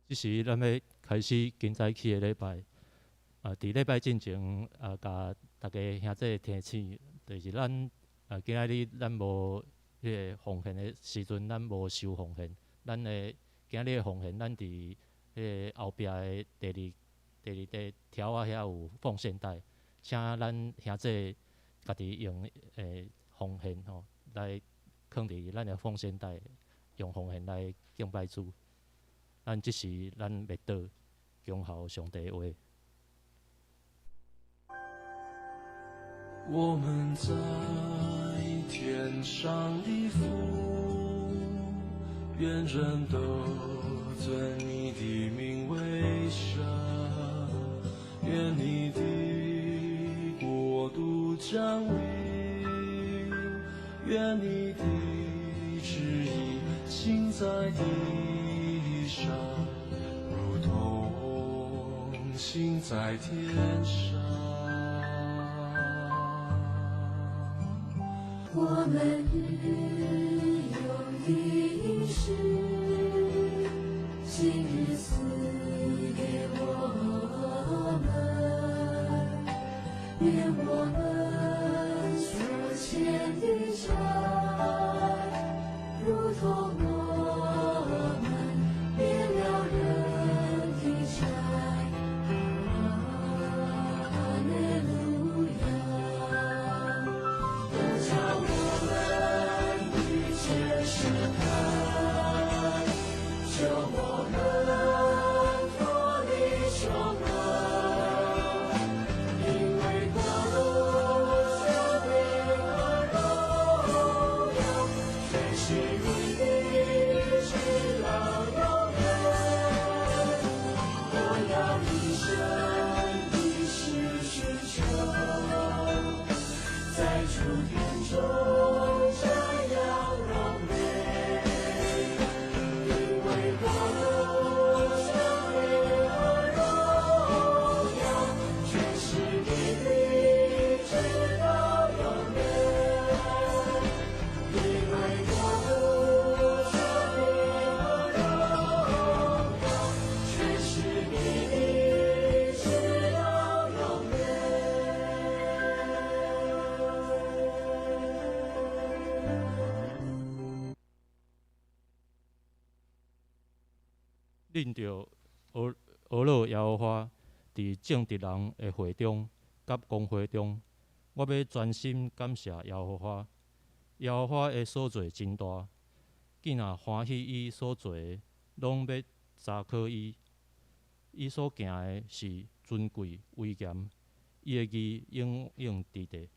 即时咱要开始经早起的礼拜，伫礼拜进前，甲大家兄弟提醒，就是咱今仔日咱无迄个奉献的时阵，咱无收奉献，咱的今仔日的奉献，咱伫迄个后壁的第二条遐有奉献袋，请咱兄弟家己用奉献来放伫咱的奉献袋，用奉献来敬拜主。咱即时咱袂倒，恭候上帝的话。我们在天上的父，愿人都尊你的名为圣，愿你的国度降临，愿你的旨意行在地上，如同行在天上。我们日用的饮食，今日赐给我们，免我们所欠的债，如同我们免了人的债。哈利路亚。叫我们遇见试探，救我们脱离凶恶，因为国度、权柄和荣耀，全是你的，直到永远。我要一生一世寻求，在主殿中瞻仰荣美，因为国度、权柄和荣耀，全是你的，直到永远。因为国度、权柄和荣耀，全是你的，直到永远。恁着俄罗耶和华伫正直人的会中甲公会中，我要专心感谢耶和华。耶和华的所做真大，既若欢喜伊所做的，拢要查考伊。伊所行的是尊贵威严，伊的义永永直直。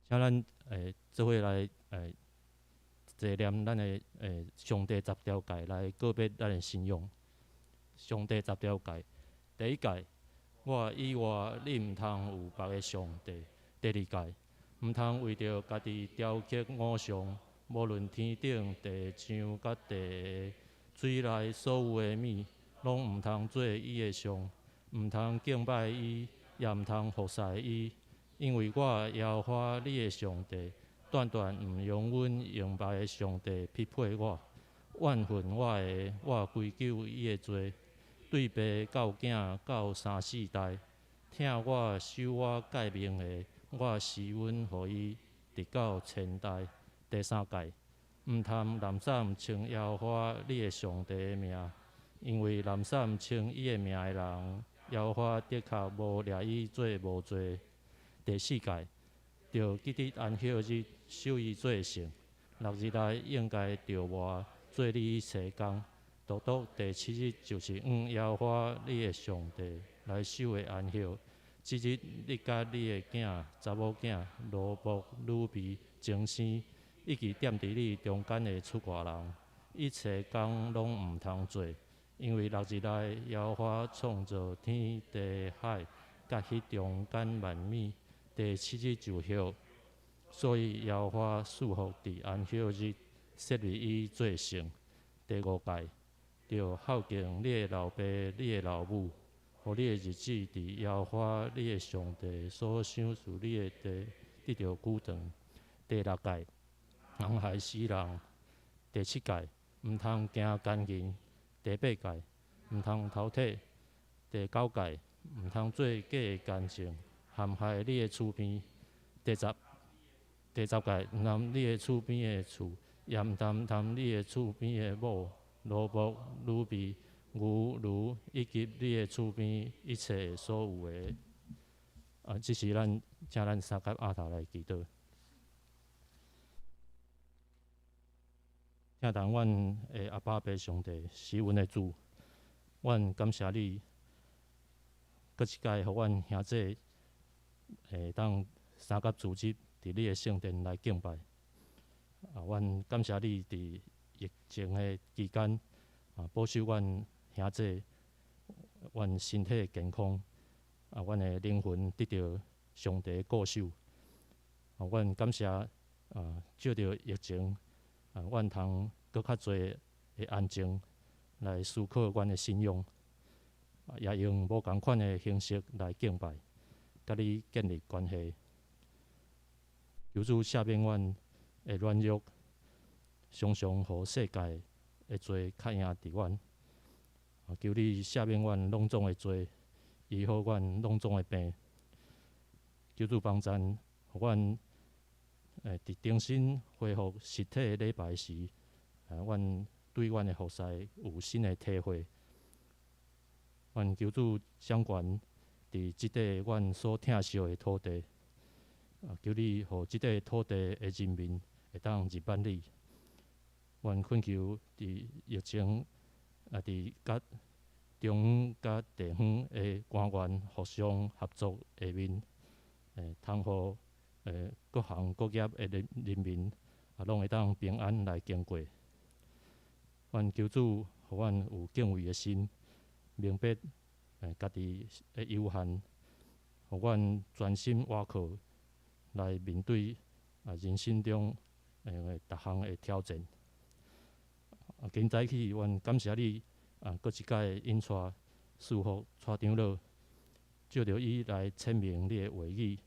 请咱做伙来坐念咱的上帝十条诫来告别咱的信仰。上帝十条诫，第一诫，我以外你毋通有别个上帝。第二诫，毋通为着家己雕刻偶像，无论天顶、地上甲地水内所有的物，拢毋通做伊的像，毋通敬拜伊，也毋通服侍伊，因为我耶和华你的上帝，断断毋容阮用别个上帝匹配我，怨恨我归咎伊的罪，对爸到囝到三四代，听我守我诫命的，我施恩予伊，直到千代。第三诫，毋通滥散称耶和华你的上帝的名，因为滥散称伊的名的人，耶和华的确无掠伊做无罪。第四诫，着记得安息日守伊做圣，6日内应该着活做你一切工。独独第7日就是耶和华你的上帝来守的安息。即日你甲你的囝、查某囝、奴仆、女婢、精生，以及踮伫你中间的出外人，一切工拢毋通做，因为6日内耶和华创造天地海，甲迄中间万物。第7日就休，所以耶和华束缚伫安息日，设立伊做圣。第5诫，着孝敬你的老爸、你的老母，互你的日子伫耶和华你的上帝所赏赐你的地得着久长。第6诫，人害死人。第7诫，毋通行奸淫。第8诫，毋通偷窃。第9诫，毋通做假的干证，陷害你的厝边。第10诫，毋通你的厝边的厝，也毋通贪你的厝边的某、奴仆、女婢、牛、驴，以及你的厝边一切所有的。这是请咱三甲阿头来祈祷。听从阮的阿爸爸上帝施恩的主，阮感谢你，搁一届互阮兄弟会当三甲组织伫你的圣殿来敬拜。阮感谢你伫疫情的期间，保守阮兄弟，阮身体健康，阮的灵魂得到上帝的顾守。阮感谢借着疫情，阮通搁较侪的安静来思考阮的信仰，也用无共款的形式来敬拜，甲你建立关系。求主赦免阮的软弱，常常互世界的罪较赢伫阮。求你赦免阮拢总的罪，医好阮拢总的病。求主帮助，互阮伫重新恢复实体的礼拜时，阮对阮的服侍有新的体会。阮求主掌权伫即块阮所疼惜的土地，求你互即块土地的人民会当入捌你。阮恳求伫疫情伫甲中甲地方的官员互相合作下面，通互各行各业的人民拢会当平安来经过。阮求主互阮有敬畏的心，明白家己的有限，互阮专心倚靠来面对人生中逐项的挑战。今早起，阮感谢你搁一届引带祝福蔡长老，借着伊来阐明你的话语。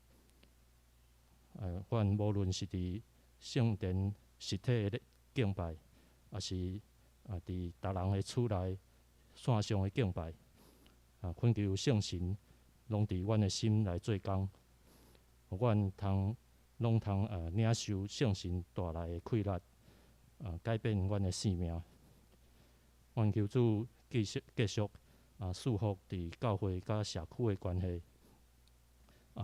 阮无论是伫圣殿实体的敬拜，也是伫逐人的厝内线上的敬拜，恳求圣神拢伫阮的心来做工，互阮拢通领受圣神带来的快乐，改变阮的生命。阮求主继续祝福伫教会甲社区的关系，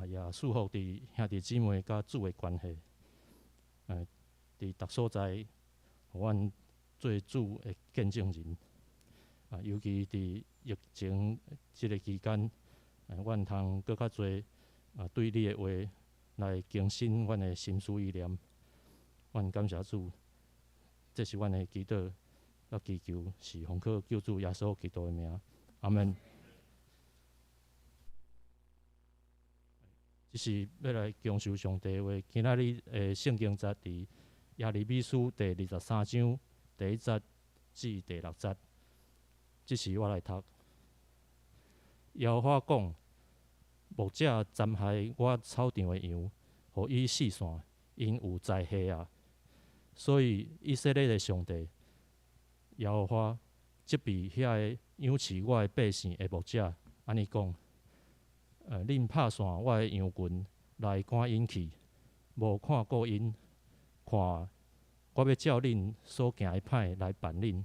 也祝福伫兄弟姊妹甲主的关系。伫逐所在，互阮做主的见证人。尤其伫疫情即个期间，阮通搁较侪对你的话来更新阮的心思意念。阮感谢主，这是阮的祈祷。祈求是奉靠救主耶稣基督的名，阿门。这是要来强受上帝的话。今仔日的圣经节伫耶利米书第23章第1节至第6节。这是我来读。耶和华讲：牧者残害我草场的羊，互伊四散，因有灾害啊！所以以色列的上帝耶和华责备遐个养饲我的百姓的牧者，安尼讲：恁拍散我的羊群来赶因去，无看顾因，看我要照恁所行的歹来办恁。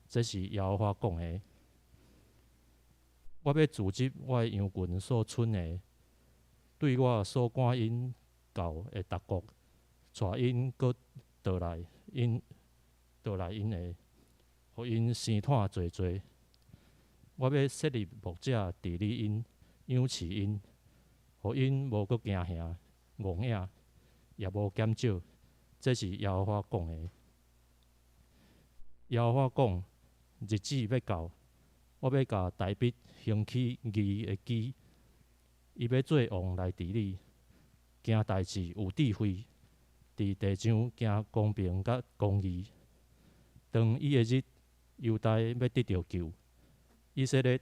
这是耶和华讲的。我要组织我的羊群所剩的，对我所赶因到的逐国，带因搁倒来因的，互因生炭济济。我要设立牧者治理因，养饲因，互因无搁惊吓、戆影，也无减少。这是耶和华讲的。耶和华讲：日子要到，我要甲大笔兴起义的基，伊要做王来治理，行代志有智慧，伫地上行公平甲公义。当伊的日，犹大要得到救，以色列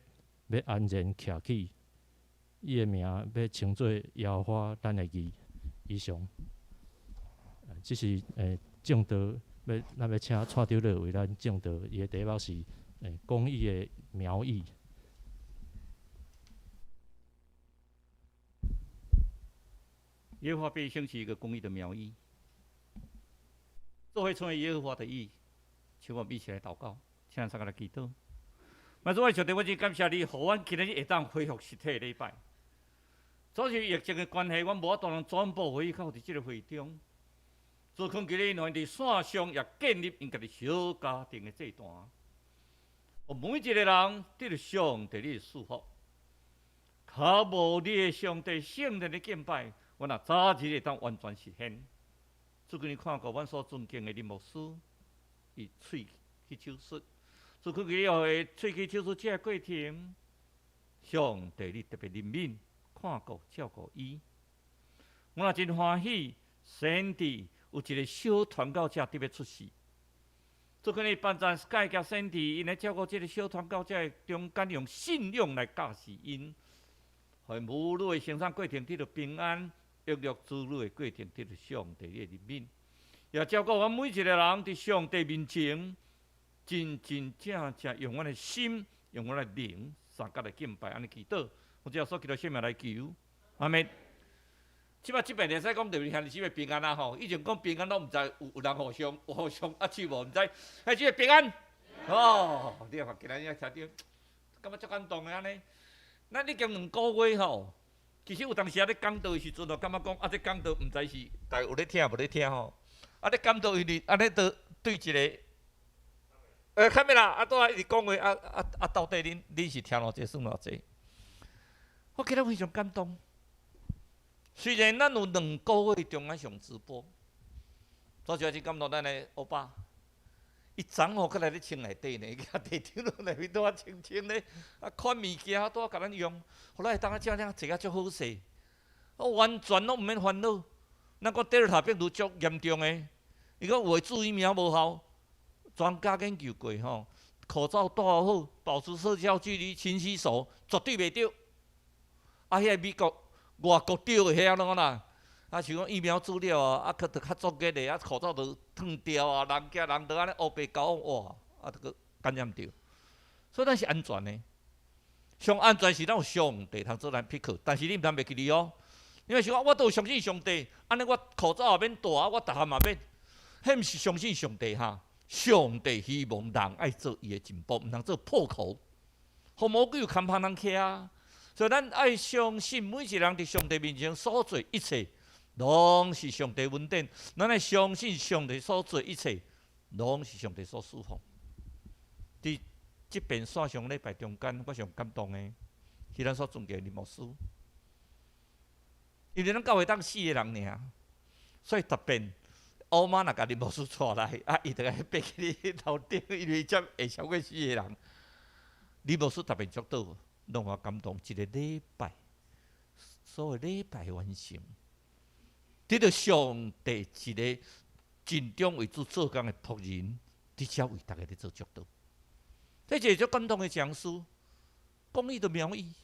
要安然徛起，伊的名要称作耶和华咱的义。以上，这是正道，咱要请蔡长老为咱正道，伊的题目是公义的苗裔。耶和华必兴起一个公义的苗裔，这会成为耶和华的义。请我们一起来祷告，请大家来祈祷。但是我上帝，我真感谢你，互阮今日会当恢复实体的礼拜。主是疫情的关系，阮无法度全部会议到伫即个会中。自困其日，因伫线上也建立因家己小家庭的这段。每一个人得到上帝的祝福，卡无你的上帝圣灵的敬拜，我若早日会当完全实现。最近你看过阮所尊敬的林牧师，伊喙去手术，自困其日后的喙去手术这个过程，上帝你特别怜悯，看顾照顾伊。我也真欢喜，神地有一个小传教者特别出世。做可能办展介绍神地，因来照顾这个小传教者中间用信仰来教示因，互因母女的生产过程得到平安，孕育子女的过程得到上帝的怜悯，也照顾阮每一个人伫上帝面前，真真正正用阮的心，用阮的灵，三角来敬拜，安尼祈祷。我只要所祈祷圣名来求，阿门。即摆会使讲着兄弟姊妹平安啊吼！以前讲平安，拢毋知有人互相啊去无，毋知。哎，即个平安哦，你看今日听着，感觉足感动的安尼。咱已经2个月吼，其实有当时啊咧讲道的时阵，就感觉讲啊，这讲道毋知是大家有咧听无咧听吼。啊，咧讲道伊哩安尼对一个，看咩啦？啊，拄仔伊讲话到底恁是听偌济算偌济？我觉得非常感动。虽然咱有2个月中间上直播，主要是感动咱的欧巴，伊昨吼搁来咧清内底呢，伊甲地顶落内面拄啊清清咧，啊款物件拄啊甲咱用，互咱会当啊照样坐啊足好势，完全拢毋免烦恼。咱讲第二头病毒足严重的，伊讲有诶注疫苗无效，专家研究过吼，口罩戴好，保持社交距离，勤洗手，绝对袂着。啊，遐美国。外国丢的遐拢啦，啊像讲疫苗资料啊，佫着较足个咧，啊口罩着脱掉啊，人着安尼乌白搞哇，啊佫感染着，所以咱是安全的。上安全是咱有上帝通做咱匹克，但是你毋通袂记哩哦。因为想讲我都有相信上帝，安尼我口罩也免戴，我逐项嘛免，迄毋是相信上帝哈。上帝希望人爱做伊的进步，毋通做破口，互魔鬼有看旁人徛啊。所以，咱爱相信每一个人伫上帝面前所做一切，拢是上帝恩典。咱爱相信上帝所做一切，拢是上帝所赐福。伫即边线上礼拜中间，我上感动的是咱所尊敬的林牧师，因为咱教会当4个人尔，所以特别欧妈若甲林牧师带来，啊，伊就爱爬起你头顶，因为才会超过4个人。林牧师特别足倒。让我感动，一个礼拜，所有礼拜完成，得到上帝一个尽忠为主做工的仆人，伫遮为大家咧做祝祷。这一个足感动的讲师，讲伊就描伊。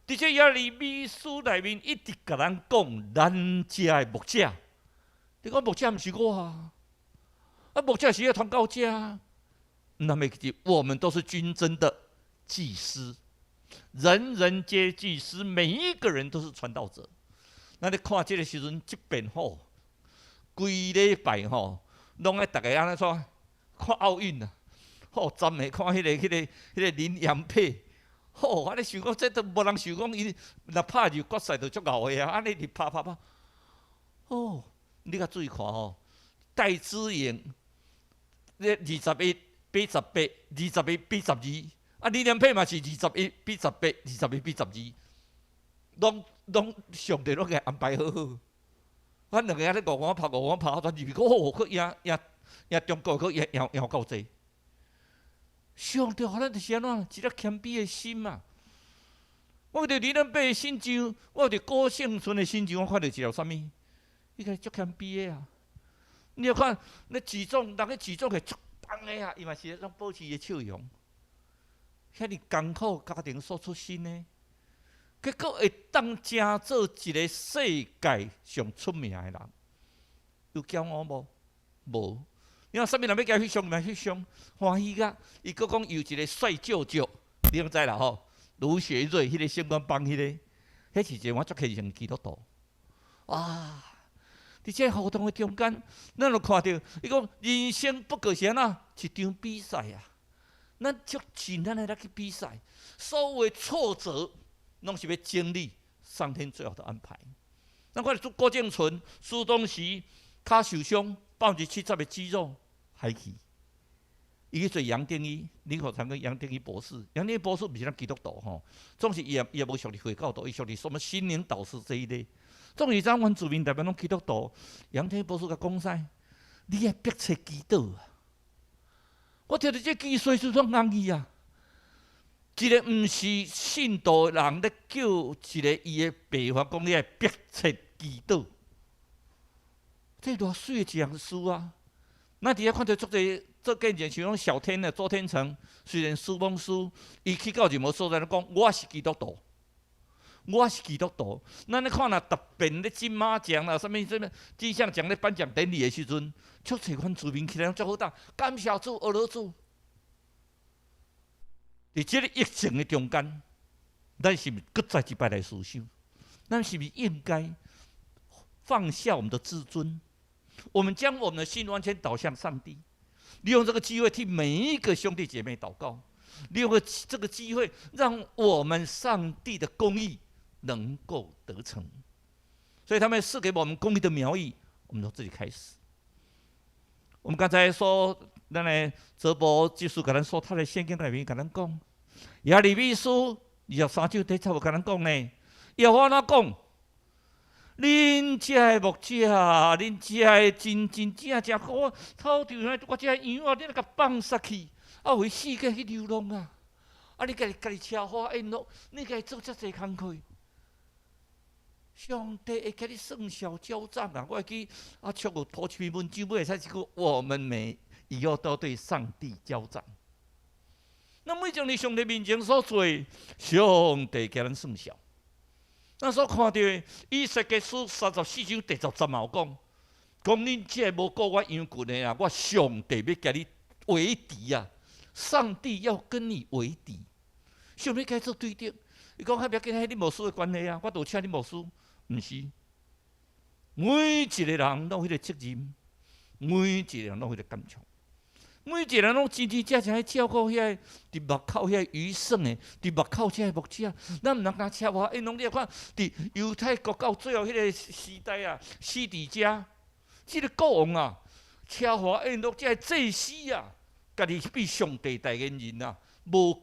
伫这亚利米书内面一直甲咱讲，咱遮的牧者，你讲牧者毋是我啊，啊牧者是要传教者，那么我们都是军真的。祭司，人人皆祭司，每一个人都是传道者。那你看这个时阵，即边吼，规礼拜吼，拢爱大家安尼说，看奥运啊，吼，站下看迄个林洋配，吼，安尼想讲，这都无人想讲伊若拍入决赛就足牛的啊，安尼你拍，哦，你甲注意看吼，戴资颖，咧21比18， 21比12。啊，李连佩嘛是21比18， 21比12，拢上帝拢给安排好好。咱两个咧5碗拍5碗拍，转入哦，佮赢中国，佮赢够济。上帝互咱就是安怎一粒谦卑的心嘛。我着李连佩的心情，我着高胜存的心情，我看到一条啥物？伊个足谦卑的啊！你要看那举重，人个举重个足重的啊，伊嘛是拢保持伊的笑容。遐尼艰苦家庭所出身的，结果会当成做一个世界上出名的人，有骄傲无？无。你看啥物人要甲翕相，咪翕相，欢喜甲。伊佫讲有一个帅舅舅，你拢知啦吼？卢学瑞迄个星光帮迄个，迄是一个我足虔诚基督徒。哇！伫这活动的中间，咱就看到，伊讲人生不过是安怎一场比赛啊。咱足尽咱来去比赛，所有的挫折，拢是要经历上天最好的安排。咱看郭建纯、苏东时，骹受伤，70%的肌肉还去。伊去做杨定一，林口长跟杨定一博士，杨定一博士不是咱基督徒吼，总是伊也无属于回教徒，伊属于什么心灵导师这一类。总是咱阮住民台湾拢基督徒，杨定一博士甲讲啥？你爱逼切祈祷啊！我听到这句说是种安意啊。一个毋是信道的人咧叫一个伊的爸法讲，你爱逼切祈祷，这偌水的一件事啊！咱伫遐看到足侪做见证，像讲小天的周天成，虽然师蒙师，伊去到任何所在，讲我是基督徒，我是基督徒。咱咧看若特别咧金马奖啦，什么金像奖咧颁奖典礼的时阵，足侪款居民起来足好当，感谢主、阿罗主。伫即个疫情的中间，咱是毋是搁再一摆来思想？咱是毋是应该放下我们的自尊？我们将我们的心完全导向上帝，利用这个机会替每一个兄弟姐妹祷告，利用这个机会，让我们上帝的公义能够得成。所以他们赐给我们公义的苗裔，我们从这里开始。我们刚才说，咱的泽博技术跟咱说，他的圣经内面跟咱讲，耶利米书23章第7节跟咱讲呢，耶和华怎讲？恁遮的牧者，恁遮的真正好，土地上我遮羊啊，你来甲放杀去，啊为世界去流浪啊！啊，你家己车花宴乐，你家己做遮济工课。上帝会给你算小交账啊！我会记啊，出有头7文章尾才一句，我们以后都对上帝交账。那每种你上帝面前所做，上帝给咱算小。咱所看到的以西结书34章第10节嘛有讲恁这无顾我羊群的啊，我上帝要甲你为敌啊！上帝要跟你为敌，上帝该做对敌。伊讲，不要紧，迄你牧师的关系啊，我就请你牧师。毋是，每一个人拢有迄个责任，每一个人拢有迄个感情，每一个人拢真真正正去照顾遐伫目口遐余剩的，伫目口遮牧者，咱毋通讲车花宴乐。你看，伫犹太国到最后迄个时代啊，西底家，即个国王啊，车花宴乐，这祭司啊，家己比上帝代言人啊，无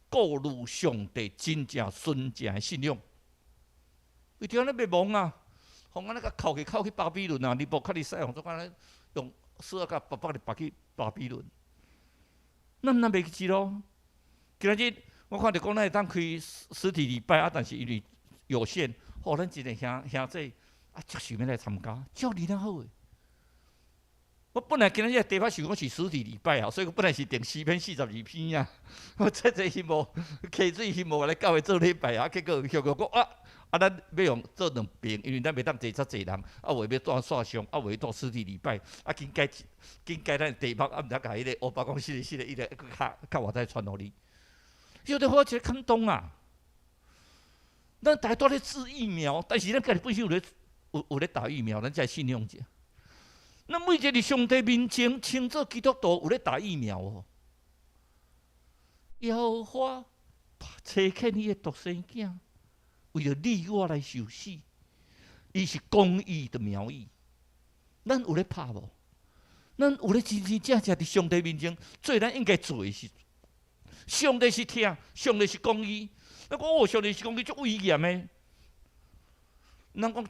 顾虑上帝真正纯正的信仰。为着咱袂忘啊，互咱甲扣去巴比伦啊！尼布甲尼撒王做安尼用4甲800里拔去巴比伦，咱袂记咯。今仔日我看着讲咱会当开实体礼拜啊，但是因为有限，互咱一个兄弟啊，足想要来参加，照理咱好诶。我本来今仔日地方想讲是实体礼拜啊，所以我本来是订4篇42篇啊。我这希望溪水希望来教会做礼拜啊，结果结果讲咱要用做2遍，因为咱袂当坐遮济人，啊，为要带线上，啊，为带实体礼拜，啊，紧改咱地方，啊，毋得甲迄个欧巴讲是伊个较外在传互你。有的好一个感动啊！咱大家都咧治疫苗，但是咱家己本身有咧打疫苗，咱才信仰者。咱每一个伫上帝面前称作基督徒，有咧打疫苗哦。耶和华差遣伊的独生囝，为了你我来受死，伊是公义的苗裔。咱有咧拍无？咱有咧真真正正伫上帝面前做咱应该做的事。上帝是听，上帝是公义。那讲上帝是公义，足威严的。咱讲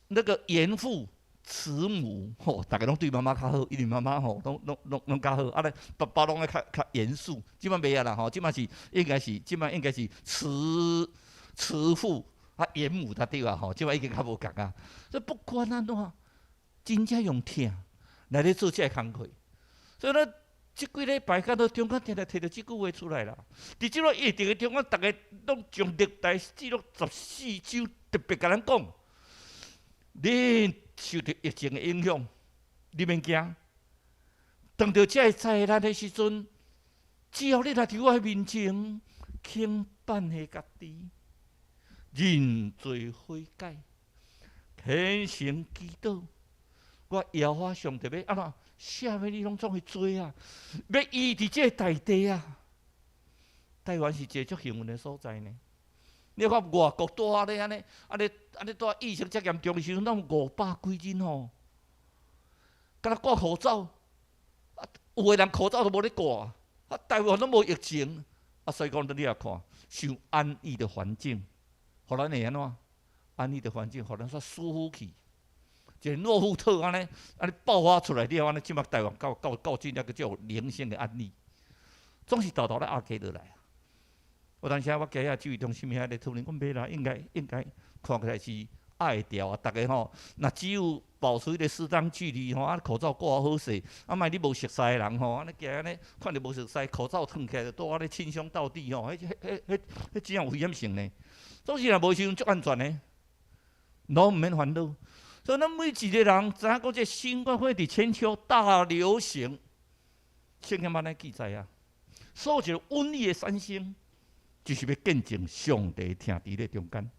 那个严父。慈母大家拢对妈妈较好，因为妈妈拢较好，啊咧爸爸拢爱较严肃。即摆袂啊啦即摆是应该是慈父啊严母才对啊即摆已经较无共啊。所以不管安怎，真正用听来咧做这个工课。所以咱即几礼拜到中间听到摕到即句话出来啦。伫即个疫情的中间，大家拢从历代记录14章特别甲咱讲，恁受到疫情的影响，你免惊。当到这个灾难的时阵，只要你来伫我面前，轻办下家己，认罪悔改，虔诚祈祷，我耶和华上帝要安怎？啥物你拢总会做啊？要医治这大地啊！台湾是一个足幸运的所在呢。你看外国大咧安尼，住疫情遮严重的时阵，咱500几人吼，敢若挂口罩，有个人口罩都无咧挂，台湾都无疫情，所以讲你也看，想安逸的环境，互咱会安怎？安逸的环境，互咱煞舒服去。一个诺富特安尼爆发出来了，安尼即摆台湾到今个叫零星的案例，总是豆豆咧压低落来啊。有当时我家下指挥中心遐咧讨论，讲袂啦，应该看起来是爱调啊。大家吼，若只有保持一个适当距离吼，口罩挂好势，莫你无熟悉的人吼，安尼行安尼看着无熟悉，口罩脱起来就倒安尼亲兄倒弟吼，迄真有危险性呢。总是若无时阵足安全呢，拢毋免烦恼。所以，咱每一个人知影讲，这新冠肺炎全球大流行，圣经安尼记载啊。所有瘟疫的产生，就是要见证上帝听伫咧中间。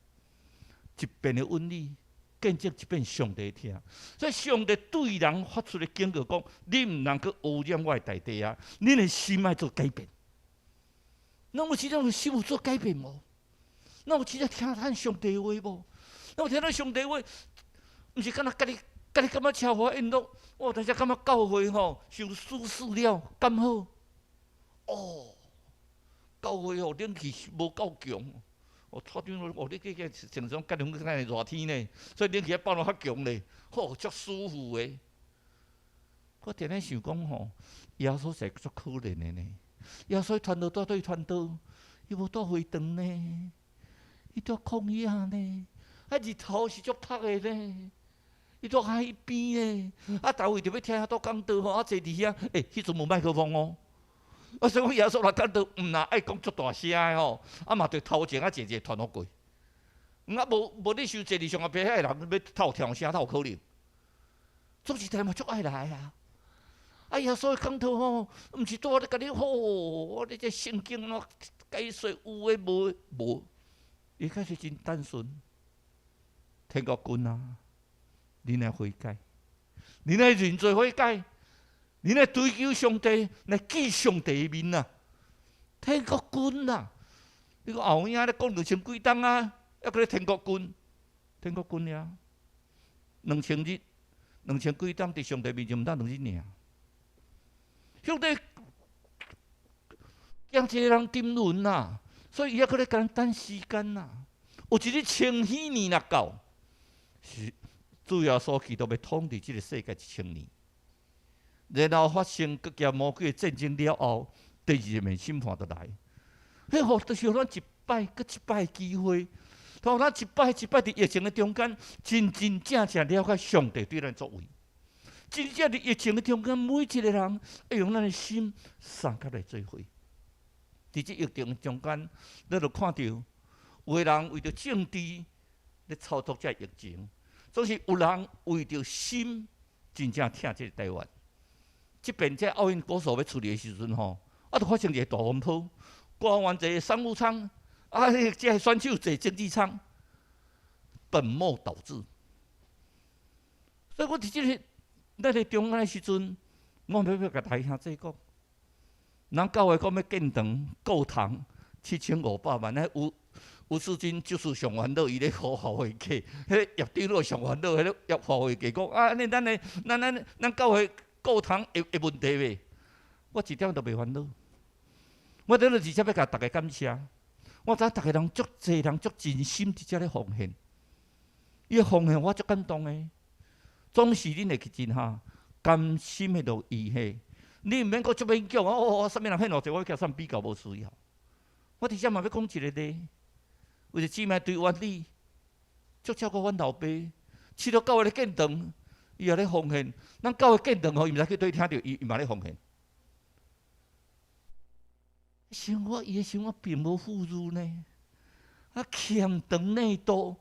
一遍的瘟疫，见证一遍上帝听。所以，上帝对人发出的警告讲：你毋能去污染我的大地啊！恁的心爱做改变。咱有真正有心有做改变无？咱有真正听咱上帝的话无？咱有听咱上帝的话？毋是敢若家己感觉超华运动，我但是感觉教会吼上舒适了，敢好？哦，教会吼冷气无够强，蔡长老，你常常甲恁个热天呢，所以冷气放到较强咧，吼足舒服诶。我定咧想讲吼，耶稣是足可怜的呢。耶稣传道带对传道，伊无倒回肠呢，伊倒曠野呢，日头是足晒的呢。伊在海边诶，大卫就要听遐倒讲道吼，坐伫遐，迄阵无麦克风哦。所以讲耶稣来讲道，毋若爱讲足大声诶吼，嘛着头前坐传好过。无你想坐伫上下边遐人要透跳声，透有可能。总是台嘛足爱来啊！耶稣诶讲道吼，毋是拄咧甲你吼，你这圣经咯解说有诶无？伊开始真单纯，天国君啊！你来悔改，你来认罪悔改，你来追求上帝，来记上帝的面啊！天国君啊！你讲后影咧讲2000几冬啊，还搁咧天国君，天国君呀，2000日，2000几冬伫上帝面前毋当2日尔。上帝惊一个人沉沦呐，所以伊还搁咧甲咱等时间呐。有一日千禧年若到，是。主要所去都要统治这个世界1000年，然后发生国家魔鬼的战争了后，第2面审判就来。迄互就是咱一摆搁一摆的机会，互咱一摆伫疫情的中间，真正了解上帝对咱作为。真正伫疫情的中间，每一个人要用咱的心送甲来做伙。伫这疫情中间，咱就看到有个人为着政治咧操作这疫情。总是有人为着心，真正疼这个台湾。即边这奥运国手要处理的时阵吼，就发生一个大风波，官员坐商务舱，这选手坐经济舱，本末倒置。所以我伫这个咱个中间的时阵，我要甲大兄弟讲，人教会讲要建堂、购堂7500万，有事情就是上烦恼，伊咧好好会客，迄业长老上烦恼，迄个业好会客讲安尼，咱教会购堂会问题袂？我一点都袂烦恼。我在这直接要甲大家感谢，我知大家人足济人足真心伫遮咧奉献，伊奉献我足感动诶。总是恁会去真哈，甘心诶落义气，你毋免阁足勉强啥物人献偌济，我甲啥比较无需要。我伫遮嘛要讲一个咧。为着姊妹对原理，足照顾阮老爸，去到教会咧建堂，伊也咧奉献。咱教会建堂吼，伊毋知去对听到伊嘛咧奉献。伊的生活并无富裕呢，欠长内多，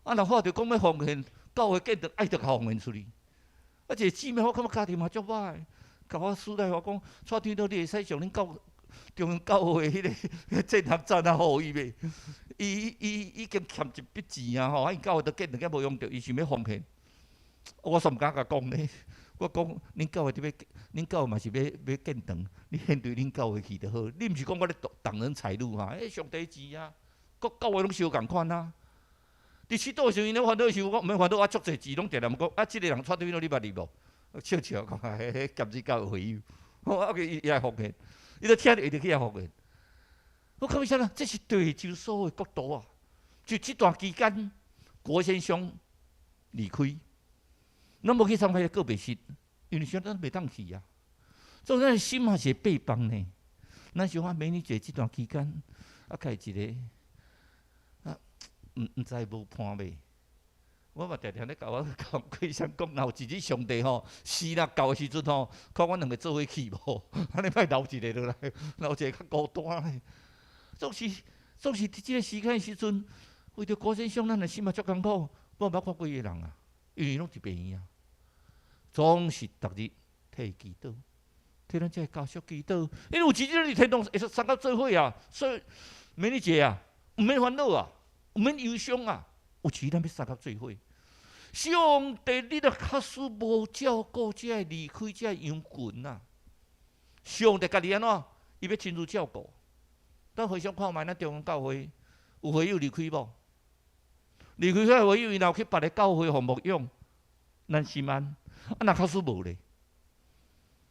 若话着讲要奉献，教会建堂爱着甲奉献出去。一个姊妹，我感觉家庭嘛足歹，甲我私来话讲，蔡天老，你会使上恁中央教会迄个建学站啊，互伊袂？伊已经欠一笔钱啊！吼，因教会都建堂，也无用着，伊想要奉献。我煞毋敢甲讲呢。我讲，恁教会伫要，恁教会嘛是要建堂，你献对恁教会去就好。你毋是讲我咧动人财路哈？上帝钱啊，各教会拢相共款啊。伫七岛时阵，因咧烦恼时，我毋免烦恼，我足侪钱拢摕来，毋讲即个人蔡对老，你捌哩无？笑笑讲，迄夹子狗回游，啊，伊来复现，伊就听着伊就去遐复现。我看啥呢？这是地球所的国度啊！就这段期间，郭先生离开，咱无去参加告别式，因为啥咱袂当去啊。所以咱心嘛是背叛呢。咱想啊，美女姐这段期间，啊，开一个啊，毋知无伴未？我嘛常常咧甲我讲过啥讲，若有一日上帝吼死啦到的时阵吼，看阮两个做伙去无？安尼莫留一个落来，留一个较孤单咧。总是伫即个时间的时阵，为着郭先生，咱的心嘛足艰苦。我捌看过伊个人啊，因为拢伫病院啊，总是逐日替伊祈祷，替咱这个家属祈祷。因为有一日你天堂会三甲做伙啊，所以美女姐啊，毋免烦恼啊，毋免忧伤啊。有一日咱要三甲做伙，上帝，你著确实无照顾这个离开这个羊群啊！上帝家己安怎？伊要亲自照顾。咱回想看卖，咱中央教会有会友离开无？离开遐会友，伊若去别个教会互牧养，咱心安。啊，若确实无咧，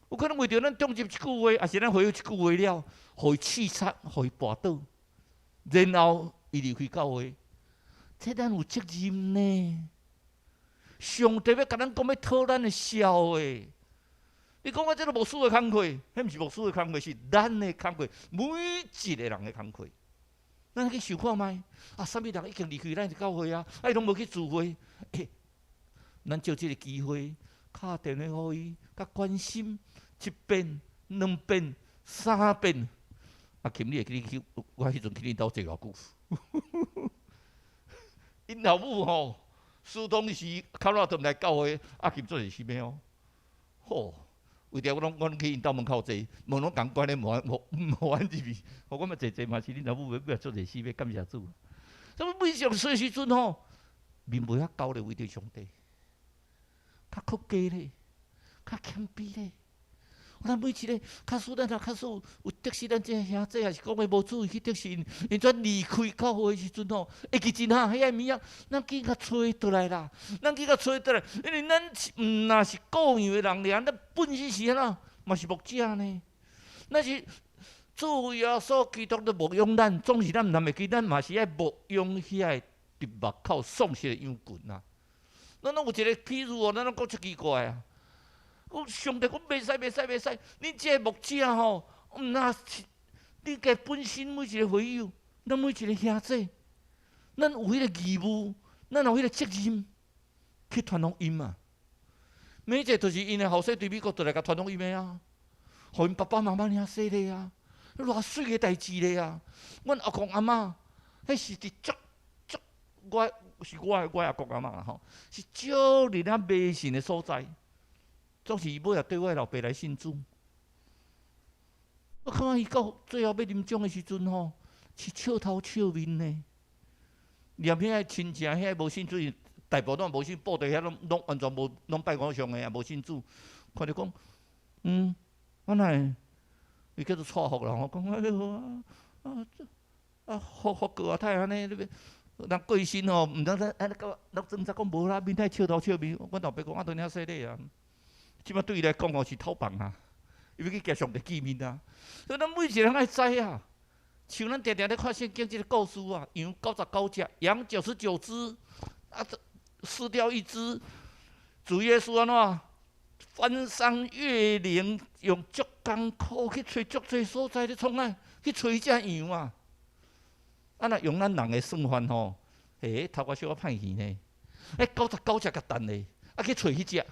有可能为着咱中入一句话，也是咱会友一句话了，互伊刺杀，互伊跋倒，然后伊离开教会，这咱有责任呢。上帝要甲咱讲，要讨咱的笑诶。你讲我这个牧师的工课，迄毋是牧师的工课，是咱的工课，每一个人的工课。咱去想看卖，啊，啥物人已经离开咱的教会啊，啊，伊拢无去聚会。咱借这个机会，敲电话互伊，甲关心一遍、两遍、三遍。啊，琴你会记我迄阵去恁兜坐偌久？因老母吼，苏东时靠哪都来教会，啊，琴做是啥物哦？吼！为着阮去因兜门口坐，问拢共关咧，无安入去。我嘛坐嘛是恁老母要做者事，要感谢主。所以每上说时阵吼，面袂遐高咧，为着上帝，较客家咧，较谦卑咧。咱每一个较使咱若较使有得失，咱这兄弟也是讲的无注意去得失，因怎离开教会的时阵吼，会记真哈，迄个物啊，咱紧甲找倒来啦，咱紧甲找倒来，因为咱毋若是各样的人俩，咱本身是安怎，嘛是牧者呢。咱是主耶稣基督的牧养咱，总是咱毋通袂记，咱嘛是爱牧养遐个伫目口丧失的羊群啊。咱拢有一个譬如哦，咱拢讲出奇怪啊。我上帝讲袂使，恁这个牧者吼，毋若是你家本身每一个会友，咱每一个兄弟，咱有迄个义务，咱有迄个责任去传福音啊。每一个就是因的后生对美国倒来甲传福音的啊，互因爸爸妈妈尔说咧啊，偌水个代志咧啊。阮阿公阿嬷，迄是伫足，我的阿公阿嬷啦吼，是少伫咱迷信的所在。总是伊尾也对我老爸来信主。我看伊到最后要临终的时阵吼，是笑头笑面呢。连遐个亲戚遐无信主，大部分无信，布袋遐拢完全无，拢拜偶像的也无信主。看着讲，我哪会？伊叫做错福啦。我讲福哥啊，太安尼，人过身吼，毋通咱安尼到咱政策讲无啦，面太笑头笑面。阮老爸讲，都遐说咧啊。即摆对伊来讲吼是偷棒啊，伊要去甲上帝见面啊。所以咱每一个人爱知啊，像咱常常咧看圣经即个故事啊，羊99只，羊99只，啊，失掉一只，主耶稣安怎翻山越岭，用足艰苦去找足侪所在咧创啊，去找只羊啊。啊，若用咱人的算法吼，头壳小可歹去呢。99只甲等咧，啊去找迄只。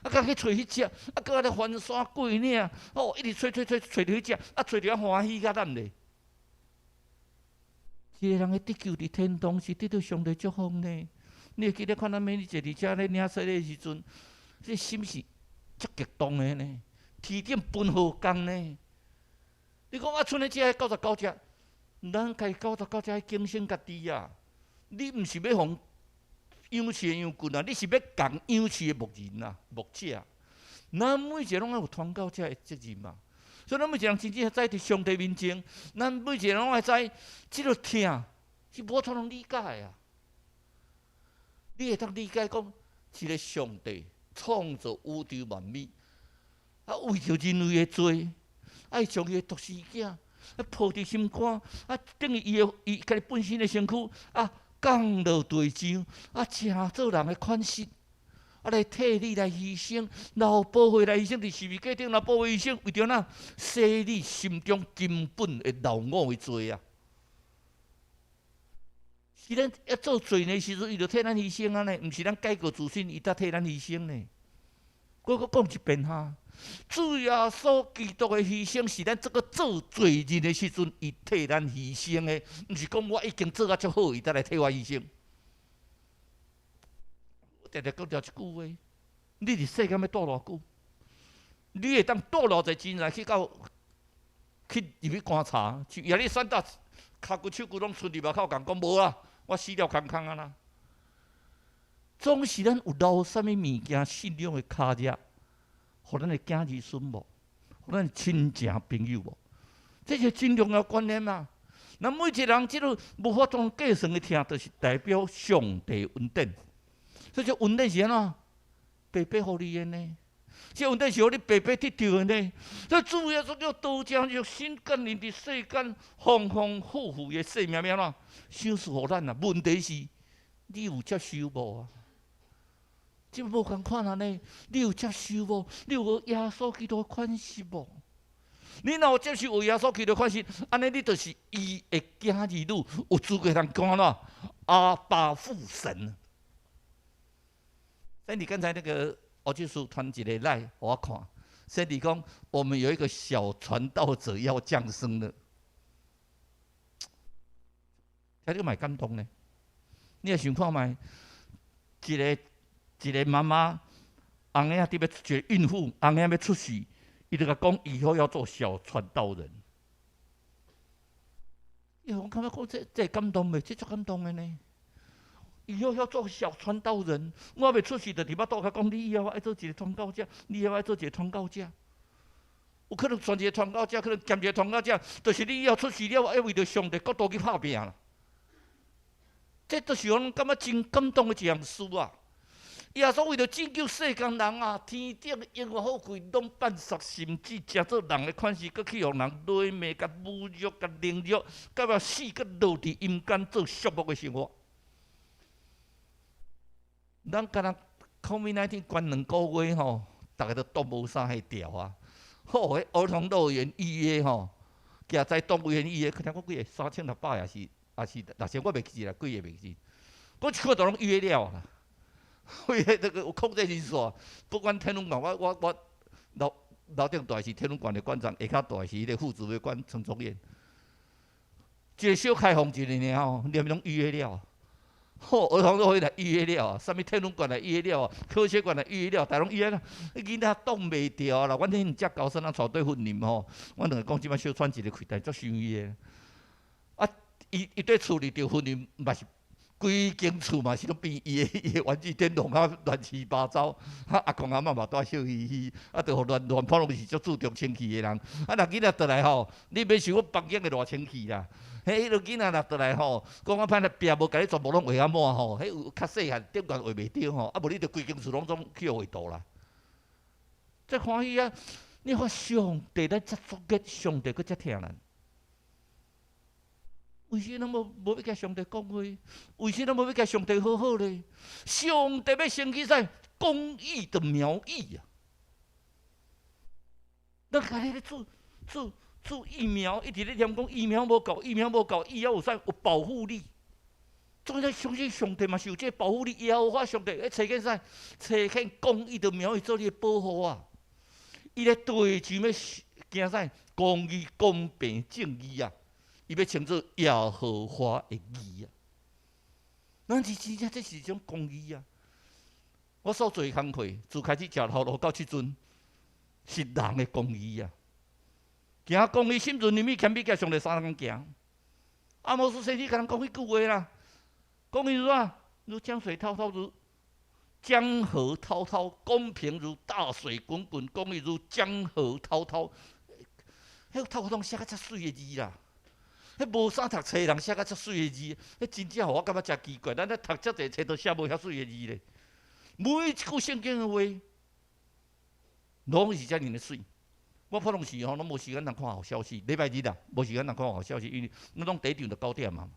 啊，甲去找迄只，啊，搁咧翻山过岭，哦，一直找着迄只，啊，找着欢喜甲咱咧。一个人的得救伫天堂是得到上帝祝福呢。你会记得看咱每日坐伫遮咧领洗的时阵，这心是足激动的呢，天顶奔好工呢。你讲啊，剩咧只99只，咱家99只警醒家己啊！你毋是要互羊饲的羊群啊，你是要共羊饲的牧人啊、牧者。咱每一个拢爱有传教者的责任嘛。所以咱每一个人真正知伫上帝面前，咱每一个人拢爱知，即个疼是无通理解啊。你会当理解讲，一个上帝创造宇宙万物，啊，为着人类的罪，爱将伊的独生囝，啊，抱伫心肝，啊，等于伊家己本身的身躯，啊，降落地上，啊，成做人的款式。啊，来替你来牺牲，然后保护来牺牲，伫十字架顶来保护牺牲，为着哪洗你心中根本的老我的罪啊！是咱要做罪的时阵，伊就替咱牺牲啊呢，毋是咱改过自新，伊才替咱牺牲呢。我阁讲一遍哈，主耶稣基督的牺牲是咱这个做罪人的时阵，伊替咱牺牲的，毋是讲我已经做啊足好，伊才来替我牺牲。常常讲着一句话：你伫世间要住偌久？你会当住偌济钱来去入去观察，也你选择骹骨手骨拢伸入目口讲无啊，我死了空空啊啦。总是咱有留啥物物件信仰的脚迹，互咱的囝儿孙无，互咱的亲情朋友无，这是真重要观念嘛。那每一个人即个无法当计算的听，就是代表上帝恩典。所以这恩典是安怎？白白互你的呢？这恩典是互你白白得到的呢？所以主耶稣叫道成肉身，降临伫世间，丰丰富富的生命怎？享受互咱啊！问题是，你有接受无啊？这无共款安尼，你有接受无？你有耶稣基督的款式无？你若有接受有耶稣基督的款式，安尼你就是伊的囝儿女，有资格通讲喏，阿爸父神。所以你刚才那个欧技术传一个来，我看，所以你讲我们有一个小传道者要降生了，这个蛮感动呢。你也想看卖，一个妈妈，翁仔伫要一个孕妇，翁仔要出世，伊就甲讲以后要做小传道人。我感觉讲这感动未？这足感动的呢。以后要做小传道人，我未出世就伫遐倒甲讲，你以后爱做一个传教者，你以后爱做一个传教者。有可能传一个传教者，可能兼一个传教者，就是你以后出世了，要为着上帝角度去拍拼啦。这就是我感觉真感动的一件事啊！耶稣为着拯救世间人啊，天顶荣华富贵拢办煞，甚至食做人的款式，搁去互人勒骂、甲侮辱、甲凌辱，到要死，搁落伫阴间做畜牧的生活。咱敢若 COVID-19 关2个月吼，大家都挡无啥迄条啊。好，迄儿童乐园预约吼，行在动物园预约，可能我几个3600也是6000，我袂记啦，几个袂记。我一看都拢预约了啦。为迄那个有控制人数，不管天龙馆，我楼顶大是天龙馆的馆长，下骹大是迄个副指挥官陈宗彦。一个小开放一个尔吼，连拢预约了。好，儿童乐园来预约了，啥物天龙馆来预约了，科学馆来预约了，大拢预约啦。囡仔挡袂掉啦，阮迄只高生人带队训练吼，阮两个讲即摆小喘一个开台足伤伊的。啊，伊对厝里着训练，嘛是规间厝嘛是拢变伊的玩具店弄啊乱七八糟。阿公阿嬷嘛带笑嘻嘻，啊，着互乱跑拢是足注重清气的人。啊，若囡仔倒来吼，你免想我房间会偌清气啦。迄个囡仔若倒来吼，讲我歹来壁无甲你全部拢画啊满吼，迄有较细汉顶悬画袂着吼，啊无你着规间厝拢总去互画图啦。这欢喜啊！你看上帝咱遮作孽，上帝佫遮疼咱。为什么无要甲上帝讲话？为什么无要甲上帝好好咧？上帝要升起啥？公义的苗裔啊！咱家己咧做疫苗，一直咧念讲疫苗无够，疫苗无够，以后有啥有保护力？总要相信上帝嘛是有这保护力，耶和华上帝要找见啥？找见公义的苗裔做你的保护啊！伊咧地上要行啥？公义、公平、正义啊！伊要称作耶和华的义啊！咱是真正这是一种公义啊！我所做的工课，自开始食头路到即阵，是人的公义啊！行公义，心存仁义，谦卑，甲上帝三工行。阿摩斯先生甲咱讲迄句话啦，公义如啊，如江水滔滔，如江河滔滔；公平如大水滚滚，公义如江河滔滔。迄滔滔写甲遮水的字啦！迄无啥读册人写甲遮水的字，迄真正互我感觉真奇怪。咱咧读遮济册都写无遐水的字咧。每一句圣经的话，拢是遮尔的水。我普通时吼，拢无时间通看好消息。礼拜日啊，无时间通看好消息，因为咱拢第一场就9点嘛。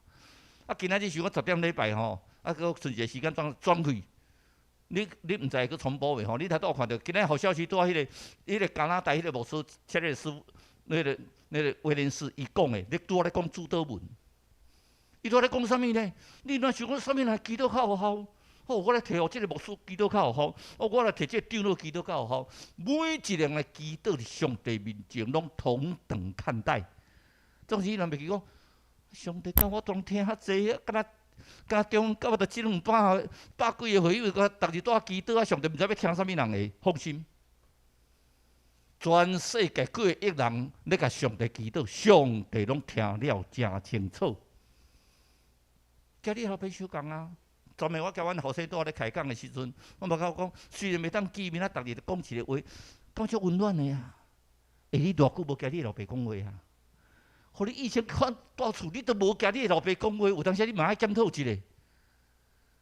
啊，今仔日是我10点礼拜吼，啊，搁剩一个时间转去。你毋知会去重播袂吼？你头拄看到今仔好消息拄啊，迄个加拿大迄个牧师切尔斯，那个威廉斯伊讲的，你拄啊咧讲主祷文。伊拄啊咧讲啥物呢？你若想讲啥物来祈祷较有效？哦，我来摕互即个牧师祈祷较有效，哦，我来摕即个长老祈祷较有效。每一个人的祈祷伫上帝面前，拢同等看待。总是人袂记讲，上帝甲我当听较济，敢若中到我着100几个会友，逐日拄啊祈祷啊，上帝毋知要听啥物人的，放心。全世界几个亿人咧甲上帝祈祷，上帝拢听了真清楚。今日后边收工啊！昨暝我甲阮后生拄咧开讲的时阵，我嘛甲我讲，虽然袂当见面啊，逐日讲一个话，感觉温暖的啊。你偌久无甲你老爸讲话啊？互你以前看到厝，你都无甲你老爸讲话，有当时你嘛爱检讨一下。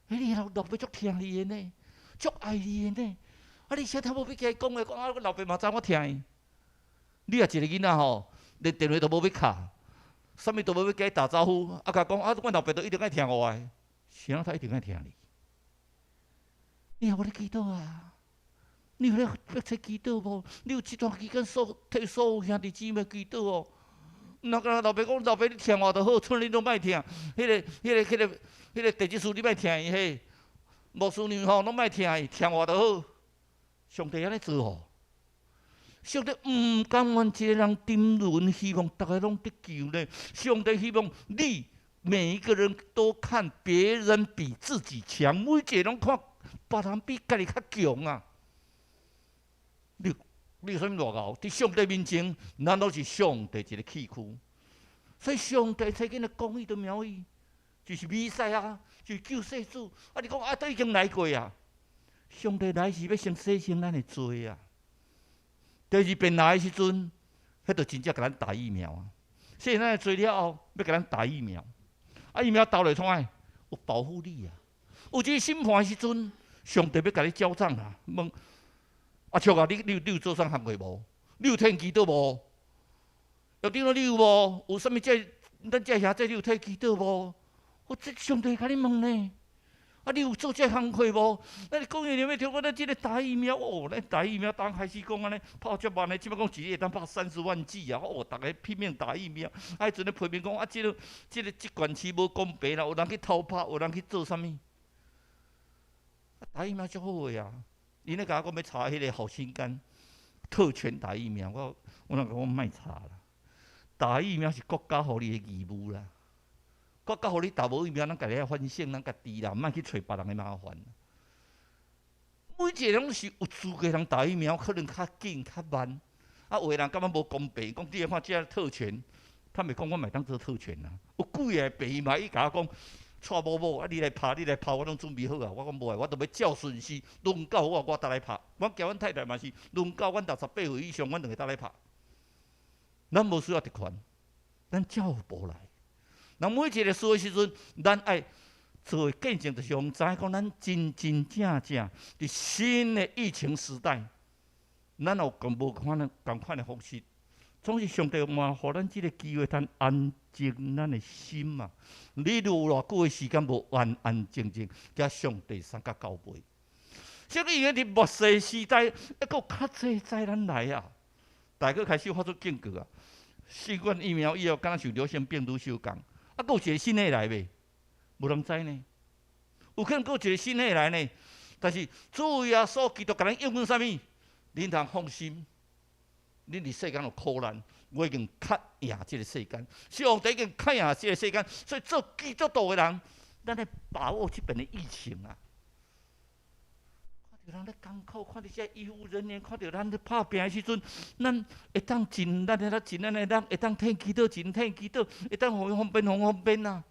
你老爸足听你的呢，足爱你的呢。啊，你现在无要甲伊讲话，讲啊，我老爸嘛知我听伊。你也一个囡仔吼，连电话都无要敲，啥物都无要甲伊打招呼，啊，甲讲啊，阮老爸都一定爱听我的。谁让他一定爱听你？你也无咧祈祷啊？你有咧迫切祈祷无？你有这段期间替所有兄弟姊妹祈祷哦？那个老爸讲，老爸你听我就好，剩你拢莫听。迄个地基书你莫听伊嘿，牧师娘吼拢莫听伊，听我就好。上帝安尼做哦。上帝唔甘愿一个人沉沦，希望大家拢得救呢。上帝希望你。每一个人都看别人比自己强，每一个人看别人比家己较强啊！你有啥物偌敖？伫上帝面前，咱都是上帝一个器躯。所以上帝才紧的公义的苗裔，就是弥赛亚，就是救世主。啊，你讲啊，都已经来过啊！上帝来是要先洗清咱的罪啊。第二遍来的时阵，迄就真正甲咱打疫苗啊！洗咱的罪了后，要甲咱打疫苗。啊，疫苗投落创诶，有保护你啊！有一个审判时阵，上帝要甲你交账啊！问啊，像啊，你有做啥行为无？你有听祈祷无？有顶了你有无？有啥物咱这兄弟你有听祈祷无？我这上帝甲你问呢？啊，你有做这行为无？咱讲诶，你要听我咱这个打疫苗哦，咱打疫苗当开始讲安尼，拍足万的，即摆讲一日会当拍30万剂啊！哦，大家拼命打疫苗，啊，迄阵咧批评讲啊，这管区无公平啦，有人去偷拍，有人去做啥物？打疫苗足好个啊！伊咧甲我讲要查迄个好心肝特权打疫苗，我那讲我莫查啦。打疫苗是国家互你的义务啦。国家互你打无疫苗，咱家己爱反省，咱家己啦，莫去找别人的麻烦。每一个人拢是有资格人打疫苗，可能较紧较慢。啊，有个人感觉无公平，讲你看这特权，他咪讲我咪当做特权啊。有几个病嘛，伊甲我讲，蔡某某啊，你来拍，我拢准备好啊。我讲无诶，我著要照顺序，轮到我倒来拍。我交阮太太嘛是，轮到阮68岁以上，阮就会倒来拍。咱无需要特权，咱照步来。人每一个事的时阵，咱爱做见证，就是用知讲咱真正伫新的疫情时代，咱有无共款的方式，总是上帝嘛，互咱即个机会，通安静咱的心嘛。你有偌久的时间无安安静静，甲上帝相甲交陪？这个现在伫末世时代，还佫较济灾难来啊！大家开始发出警觉啊！新冠疫苗以后，敢若像流行病毒相共。啊，佫有一个新的来未？无人知呢。有可能佫有一个新的来呢。但是主耶稣基督甲咱应允啥物？恁通放心，恁伫世间有苦难，我已经较赢即个世间。上帝已经较赢即个世间，所以做基督徒的人，咱来把握即边的疫情啊。看到人咧艰苦，看到这医护人员，看到咱咧拍拼的时阵，咱会当尽咱的尽咱的人，会当听祈祷，尽听祈祷，会当方便啊！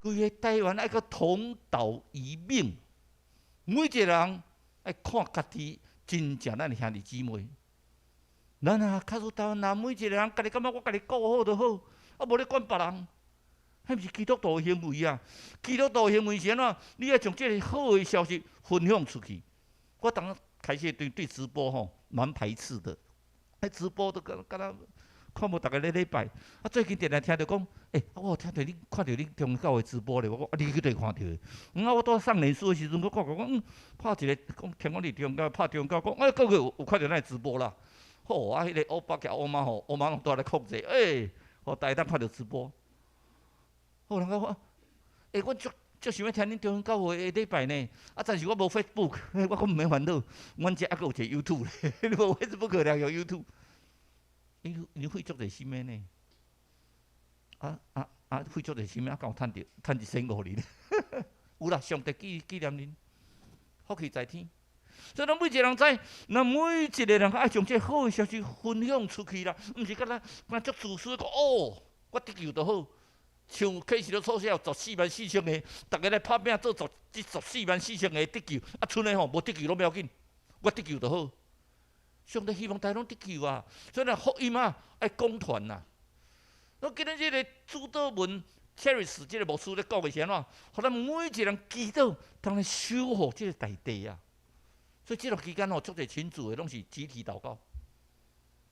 规个台湾爱个同道一命，每一个人爱看家己真正咱的兄弟姊妹。咱啊，卡住台湾人，每一个人家己感觉我家己顾好就好，啊无咧管别人。迄毋是基督徒的行为啊！基督徒的行为是安怎？你要将这个好的消息分享出去。我当开始对直播吼蛮排斥的，迄直播都敢若看无逐个礼拜。啊，最近定定听到讲，我听到你看到你中教的直播咧，我讲你去佗看到？我到上脸书的时阵，我看讲，拍一个讲听讲你中教拍中教，讲个个有看到咱直播啦。吼，迄个欧巴甲欧妈吼，欧妈拢倒来控制，互大家当看到直播。好人讲我，阮足想要听恁中教会的礼拜呢，暂时我无 Facebook， 我讲毋免烦恼，阮遮还佫有一个 YouTube 咧，你无 Facebook 了有 YouTube。你费足侪心的呢？费足侪心，敢有趁15000哩？有啦，上帝纪念恁，福气在天。所以咱每一个人知，咱每一个人爱将这好的消息分享出去啦，毋是敢若足自私讲我得救就好。像启示录初写144000个，逐个来拍拼做144000个得救，剩的无得救拢不要紧，我得救就好。上帝希望大家拢得救啊！所以福音爱讲传呐。我今日这个主祷文 Charis 这个牧师咧讲的是安怎？互咱每一个人祈祷，当来守护这个大地啊！所以这段期间足侪群主的拢是集体祷告，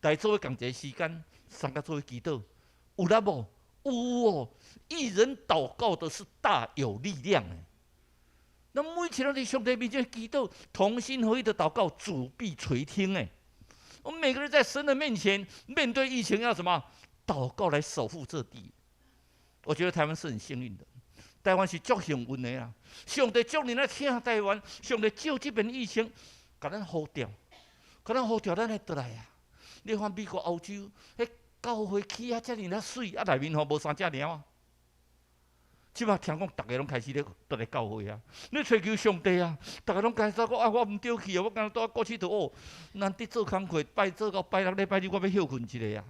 大家做伙共一个时间，三个做伙祈祷，有啦无？有哦！一人祷告的是大有力量的。那每一个人在上帝面前祈祷，同心合意的祷告，主必垂听诶。我们每个人在神的面前，面对疫情要什么？祷告来守护这地。我觉得台湾是很幸运的，台湾是足幸运的啊！上帝祝你来听台湾，上帝借这边疫情，甲咱好调，咱会倒来啊！你看美国、欧洲，教会起遮尔水，内面无3只猫啊！即摆听讲，逐个拢开始咧倒来教会啊！你追求上帝啊！逐个拢开始讲我毋对去啊！我今日倒过去倒咱伫做工课，做到拜6、礼拜日，我要休困一下啊！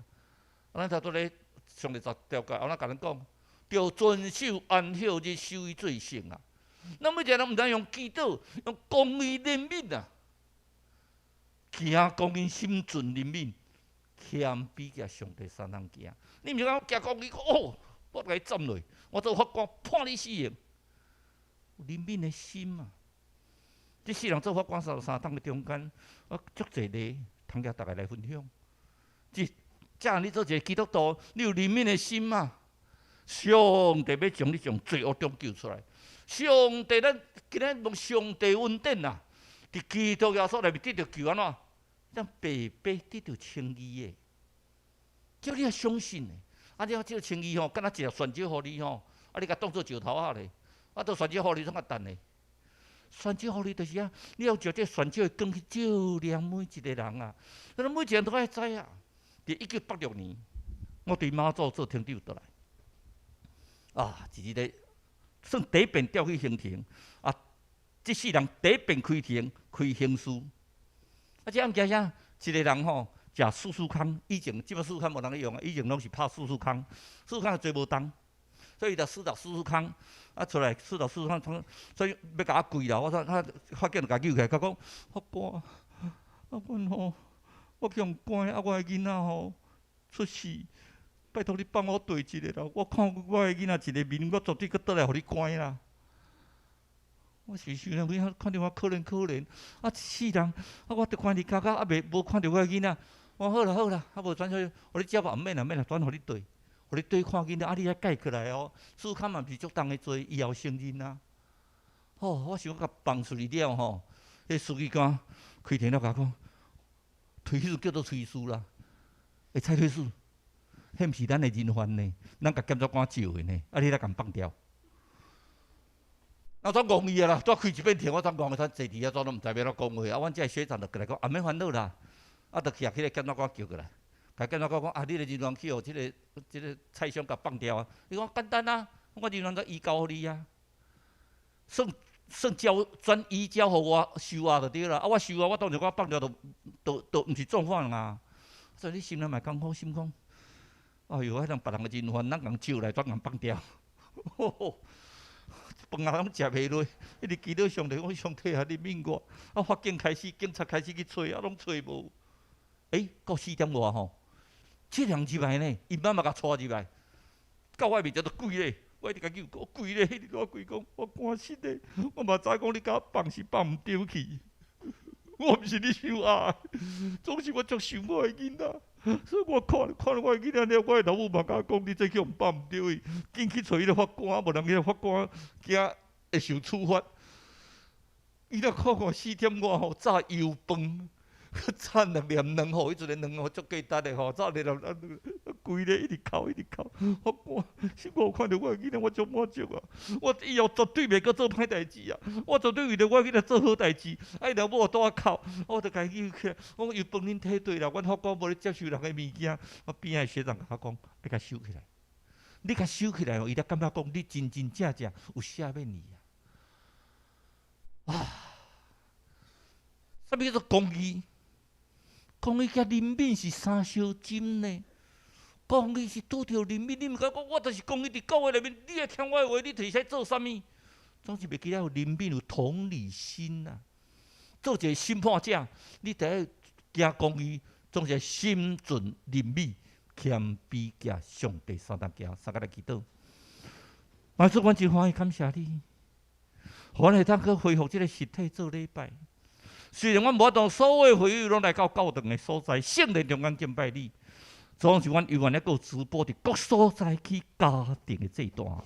咱才倒咧上帝条件，后咱甲咱讲，要遵守安息日，守伊最圣啊！咱每一个人毋通用祈祷，用公义怜悯啊！行公义，心存怜悯。谦卑甲上帝三人行，你毋是讲行公义，我甲伊斩落，我做法官判你死刑。怜悯的心嘛，这世人做法官33档的中间，我足侪个通甲大家来分享。这你做一个基督徒，你有怜悯的心嘛？上帝要将你从罪恶中救出来。上帝，咱今日蒙上帝恩典呐，伫基督耶稣内面得到救安怎？咱白白得到称义的，叫你要相信的。你要这个称义敢若一个旋石互你你甲当做石头咧，倒旋石互你怎啊等咧？旋石互你就是你要借这旋石的光去照亮每一个人啊！咱每一个人都爱知啊。伫1986年，我对妈祖做厅长倒来，一个算第一遍调去刑庭这世人第一遍开庭开刑事。这案件啥？一个人食素素康，以前即摆素素康无人咧用以前拢是拍素素康，素素康做无当，所以就输到素素康，出来输到素素康，所以要甲我跪啦。我说法警就甲救起来，甲讲法官，阮我用关我的囡仔出事，拜托你帮我对一下啦。我看我的囡仔一个面，我绝对搁倒来互你关啦。我是想想，你看到我可怜，世人，我着看你家袂无看到我的囡仔。我好啦，无转出去，互你接吧，毋免啦，转互你对，互你对看囡仔，你遐改过来哦。思考嘛，毋是足重的做，以后承认啊。我想甲放出去了迄书记官开庭了，甲讲，推事叫做推事啦，会采推事，迄毋是咱的人犯呢，咱甲检察官召的呢，你来共放掉。怎讲伊啦？怎开一遍庭，我怎讲个？他坐伫遐怎拢毋知要怎讲话。阮这学长就过来讲，免烦恼啦，就去迄个检察官叫过来，甲检察官讲你个人犯去即个蔡商甲放掉啊！伊讲简单啊，我人犯都移交互你啊，算转移交互我收押就对啦。我收押，我当然我放掉，都毋是重犯啊。所以你心内嘛讲好心讲，哎哟，迄种别人个人犯，咱共招来转共放掉。饭啊，拢食袂落，一直祈祷上帝，我上帝啊，你免我。法警开始，警察开始去找，拢找无。到4点外这人入来呢，伊妈嘛甲带入来，到外面叫做鬼咧，我一直甲救，我跪咧，迄日我跪讲，我赶死咧，我嘛知讲你甲我放是放毋对去，我毋是你想爱，总是我足想我的囝仔，所以我看了我的囝仔了，我的老母嘛甲我讲，你这去放毋对去，紧去找伊个法官，无人去法官惊会受处罚。伊若看4点外吼，炸油饭。早2念2，互伊一个2，足价值的吼。早2念规咧一直哭，我心我看到我的囡仔，我足满足啊！我以后绝对袂搁做歹代志啊！我绝对为着我囡仔做好代志。老母拄仔哭，我着家己起来，我讲油饭恁摕对啦，阮法官无咧接受人的物件。我边仔学长甲我讲，你甲收起来，你甲收起来哦，伊才感觉讲你真真正正有赦免伊啊！啥物叫做公义？公义甲人民是三相针呢。公义是拄着人民，你毋敢讲我就是公义伫教会内面，你也听我的话，你就是使做啥物？总是袂记得有人民有同理心啊。做一个审判者，你第一行公义，总是心存仁美、谦卑行上帝三担行，三个来祈祷。万主，阮真欢喜感谢你，互阮会当去恢复这个实体做礼拜。虽然阮无法度所有会友拢来到教堂的所在，圣殿中间敬拜你，总是阮永远咧个直播伫各所在去家庭的这一段，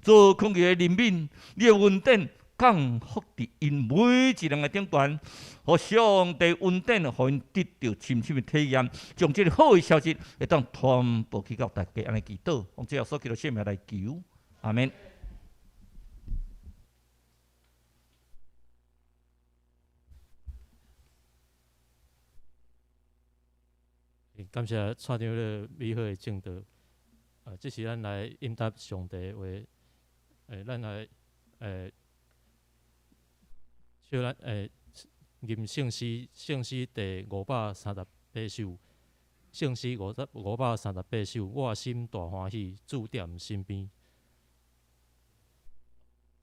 做空气的人民，你的恩典降福伫因每一人的顶端，互上帝恩典，互因得到深深的体验，将这个好的消息会当传播去到大家，安尼祈祷，用这样所祈祷圣名来求，阿免。感谢蔡长的美好的正道，这是咱来应答上帝话，咱来小咱吟圣诗第538首，圣诗538首，我心大欢喜，主踮身边，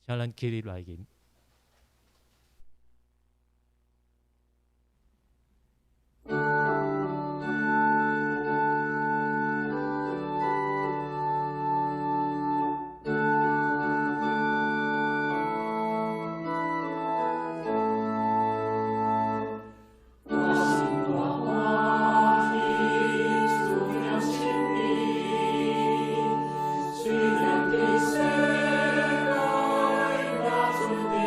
请咱起立来吟。虽然被世界拉住。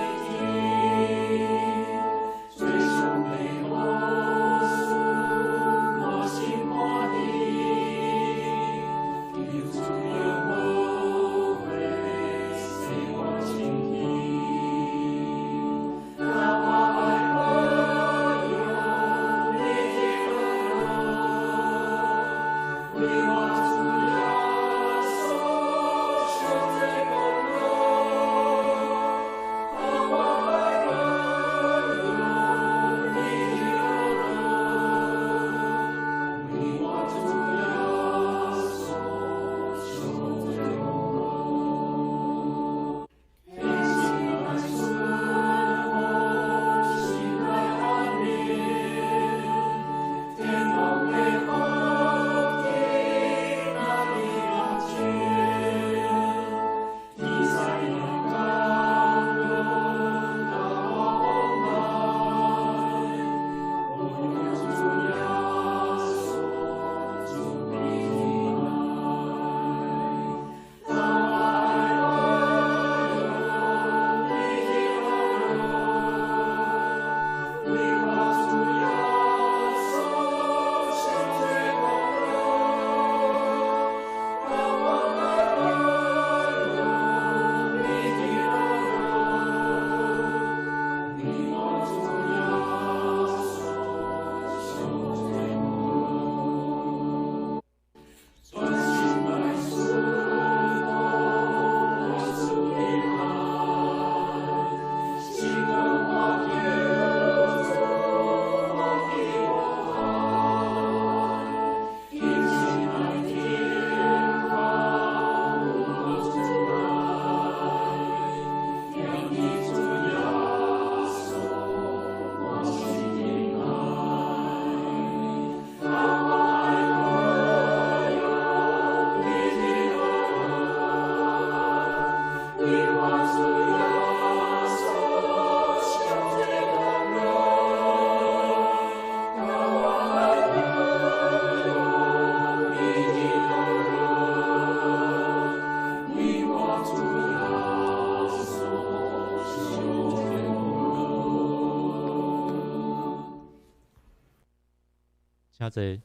请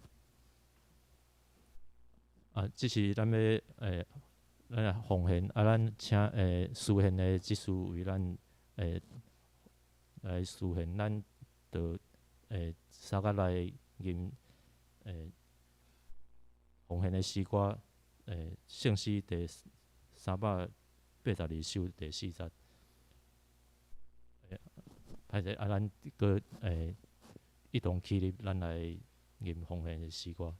坐。即是咱要咱奉献咱请诗献的即事为咱来诗献，咱就三甲来吟奉献的诗歌圣诗第382首第4节。歹势咱搁一同起立，咱来吟奉献的诗歌。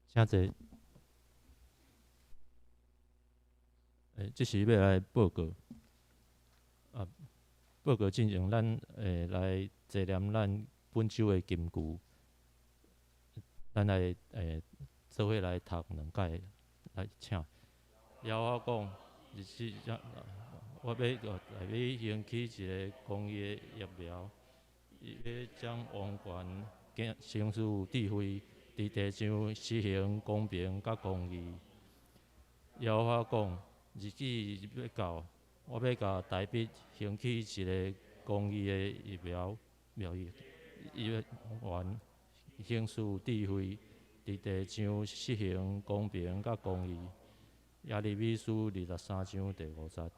请坐。即是要来报告。报告进前，咱来坐念咱本周的金句，咱来做伙来读2解，来请。邀我讲，就是我要兴起一个公义的疫苗，伊要将王权、成事智慧。伫地上实行公平甲公义。邀我讲，日子要到，我要甲台北兴起一个公义的疫苗，伊要完成事智慧，伫地上实行公平甲公义。耶利米书23章第5节。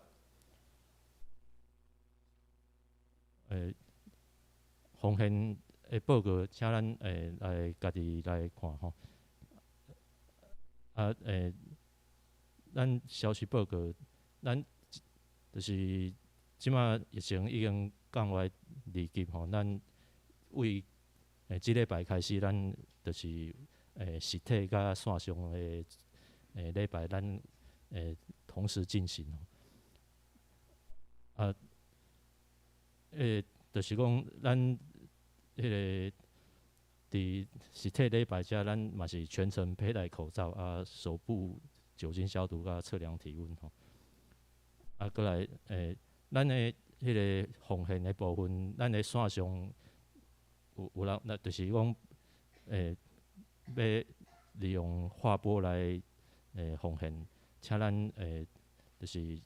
奉献的报告，请咱来家己来看吼。咱消息报告，咱就是即马疫情已经降为2级吼，咱为即礼拜开始，咱就是实体甲线上的礼拜，咱同时进行。就是讲咱伫实体礼拜遮，咱嘛是全程佩戴口罩手部酒精消毒甲测量体温吼。过来咱的个奉献的部分，咱的线上有人，那就是讲要利用划拨来奉献，请咱就是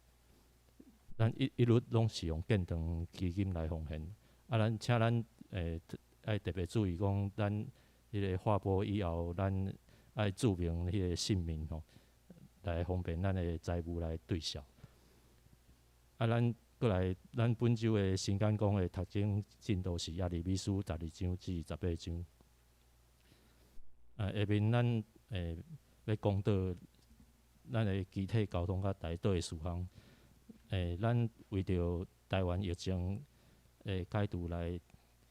咱一律拢是用建堂基金来奉献。咱请咱爱特别注意讲，咱迄个划拨以后，咱爱注明迄个姓名吼，来方便咱的财务来对照。咱过来，咱本周的新简讲的读经进度是耶利米书12章至18章。下面咱要讲到咱的集体交通甲台岛的事项。咱为着台湾疫情解除来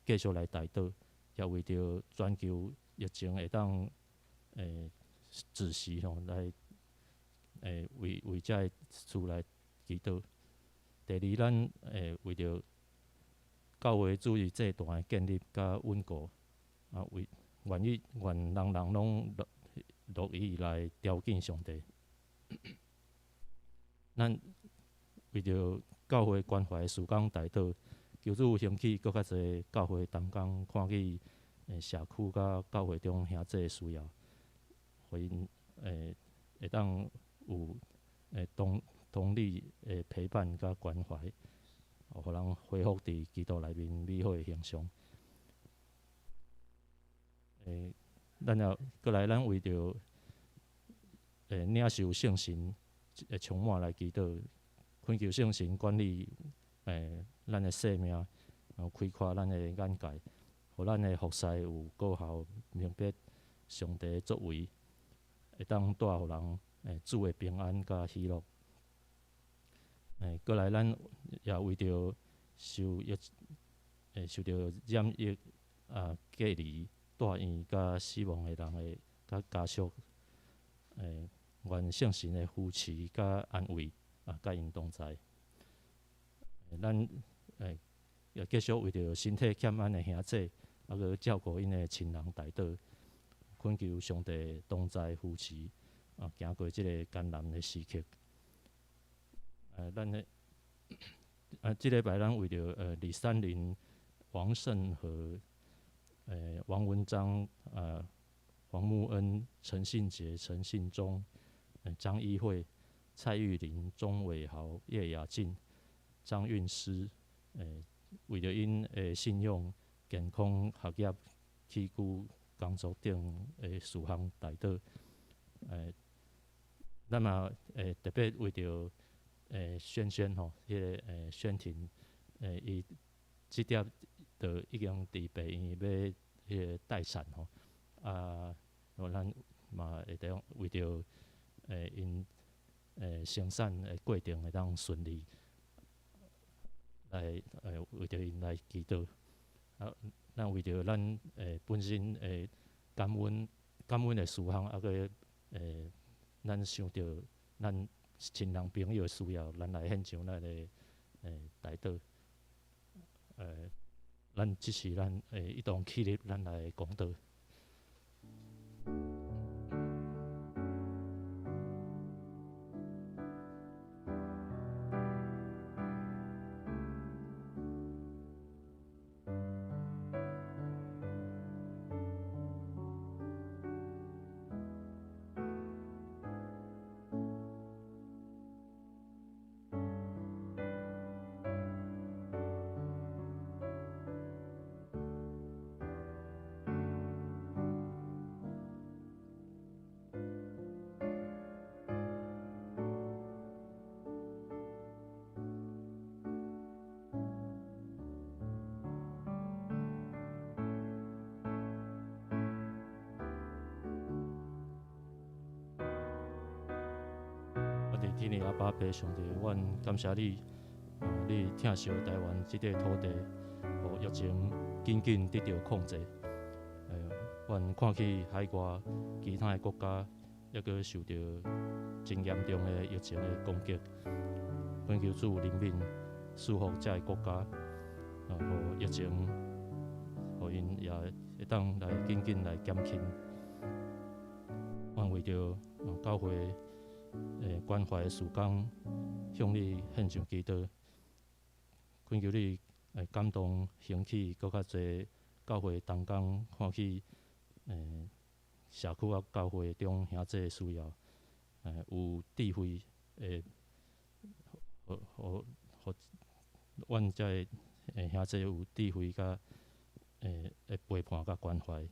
继续来台岛，也为着全球疫情会当止息吼，来为遮厝来祈祷。第二，咱为着教会主义这段的建立甲稳固，愿人人拢乐意来朝见上帝。咱为着教会关怀事工台岛，求主兴起搁较侪教会同工看去社区甲教会中兄弟的需要，互因会当有同理的陪伴甲关怀，互人恢复伫基督内面美好的形象。咱也过来，咱为着领受圣神充满来祈祷，恳求圣神管理咱的生命，然后开阔咱的眼界，互咱的服侍有果效，明白上帝的作为，会当带互人主的平安甲喜乐。过来，咱也为着受受到染疫隔离住院甲死亡的人的甲家属，愿圣神的扶持甲安慰甲因同在。咱也继续为着身体欠安的兄弟，去照顾因的亲人代祷，恳求上帝同在扶持，行过即个艰难的时刻。咱的即礼拜咱为着李三林、王胜和王文章、黄木恩、陈信杰、陈信忠、张一慧、蔡玉玲、钟伟豪、叶雅静、张韵诗，为着因信用、健康、学业、起居、工作等事项代祷，咱嘛特别为着轩轩吼，迄个轩婷，伊即点就已经伫病院要迄个待产吼，咱嘛会当为着因生产的过程会当顺利，来为着因来祈祷。咱为着咱本身感恩的事项，个咱想着咱亲人朋友的需要，咱来献上咱的代祷。咱即是咱一同起立，咱来讲道。天父阿爸爸上帝，阮感谢你，你疼惜台湾这块土地，互疫情紧紧得到控制。阮看去海外其他的国家，抑阁受到真严重的疫情的攻击。恳求主怜悯赐福这个国家，互疫情，互因也会当来紧紧来减轻。阮为着教会关怀的事工，向你献上祈祷，恳求你感动兴起搁较侪教会同工，看去社区啊教会中兄弟的需要，有智慧互阮遮兄弟有智慧甲陪伴甲关怀。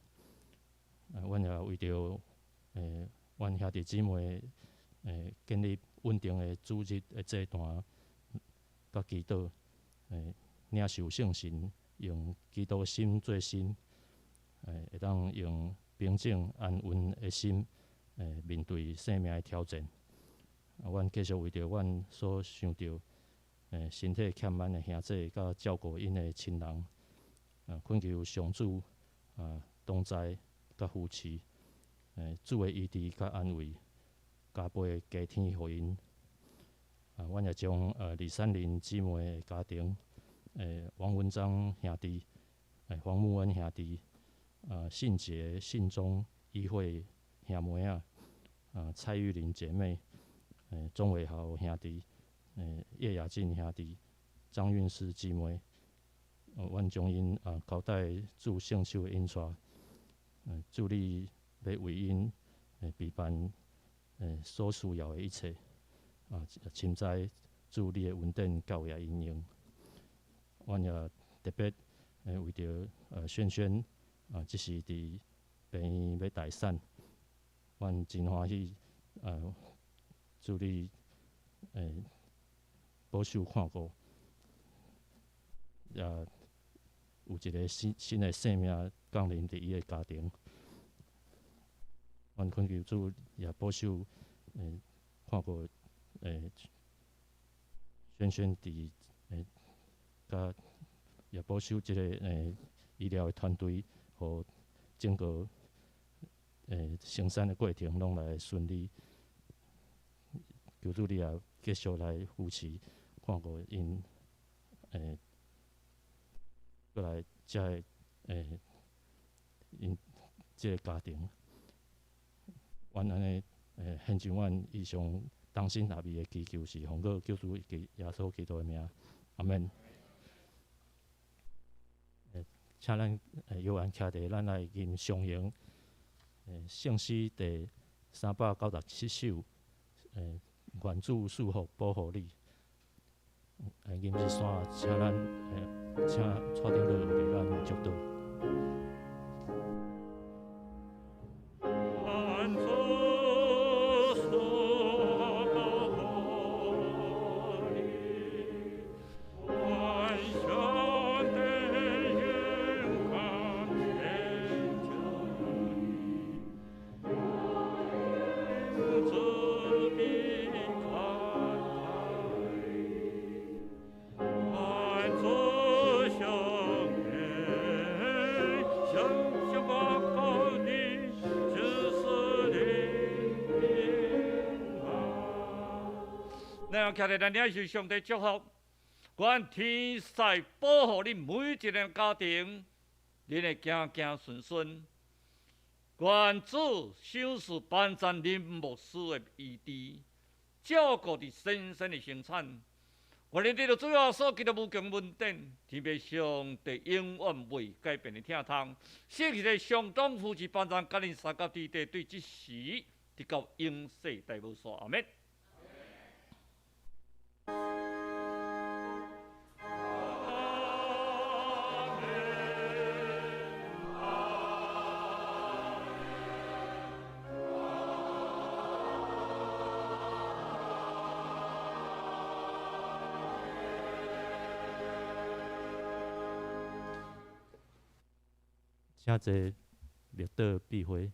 阮也为着阮兄弟姊妹。建立稳定的主日的祭坛，甲祈祷，领受圣神，用基督心做心，会当用平静安稳的心，面对生命的挑战。阮继续为着阮所想到，身体欠安的兄弟，甲照顾因的亲人，恳求上主同在甲扶持，主的医治甲安慰。加倍加添互因，阮也将李三林姊妹的家庭，王文章兄弟，黄木恩兄弟，信杰、信忠、依慧兄妹仔，蔡玉玲姐妹，钟伟豪兄弟，叶雅静兄弟，张韵诗姊妹，阮将因交代主圣手的印刷，助力要为因备办。所需要的一切，深知主你的稳定教也应用。阮也特别为着轩轩即是伫病院要待产，阮真欢喜主你保守看顾，也有一个新的生命降临伫伊的家庭。阮恳求主也保守，看顾，轩轩伫甲也保守即个医疗的团队，和整个生产的过程拢来顺利。求主你也继续来扶持，看顾因过来遮因即个家庭，阮安尼献上阮以上当心合意的祈求是，奉告救主耶稣基督的名，阿门。请咱犹原徛伫咱来吟上行圣诗第397首，愿主赐福保护你。吟一山，请咱请带着落为咱祝祷。徛伫咱领受上帝祝福，愿天使保护你每一个家庭，恁会行行顺顺。愿主赏赐班赞林牧师的医治，照顾伫新生的生产。愿恁得到主要所记的无穷恩典，天父上帝永远未改变的疼痛，昔日的上当夫妻班赞，甲恁三甲地地对即时直到永世代无说，阿门。请坐，绿岛闭会。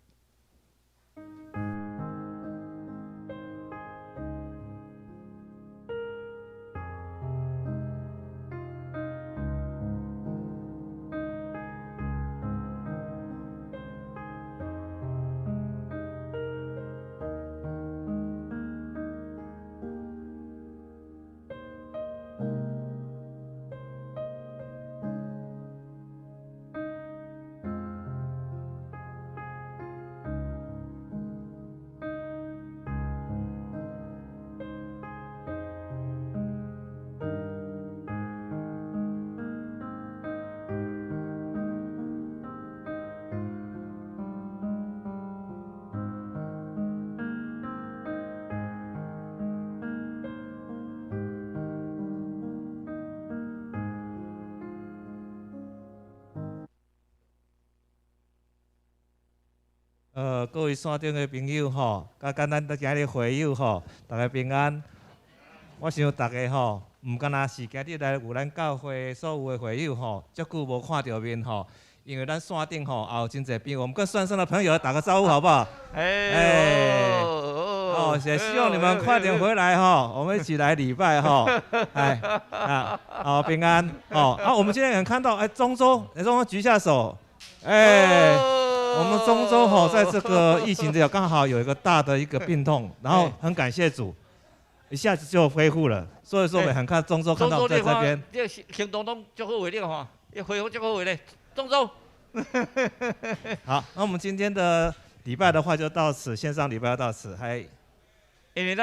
各位山顶的朋友吼，甲咱今日会友吼，大家平安。我想大家吼，毋敢若是今日来有咱教会所有的会友吼，足久无看到面吼，因为咱山顶吼也有真侪朋友，我们跟山上的朋友打个招呼好不好？哦，也希望你们快点回来哈，我们一起来礼拜哈。好平安哦。我们今天有看到中州举下手，我们中州吼，在这个疫情之下，刚好有一个大的一个病痛，然后很感谢主，一下子就恢复了。所以说，我很看中州看到在这边，这行动都足好个哈，一恢复足好个嘞，中州。好，那我们今天的礼拜的话就到此，线上礼拜就到此，还。因为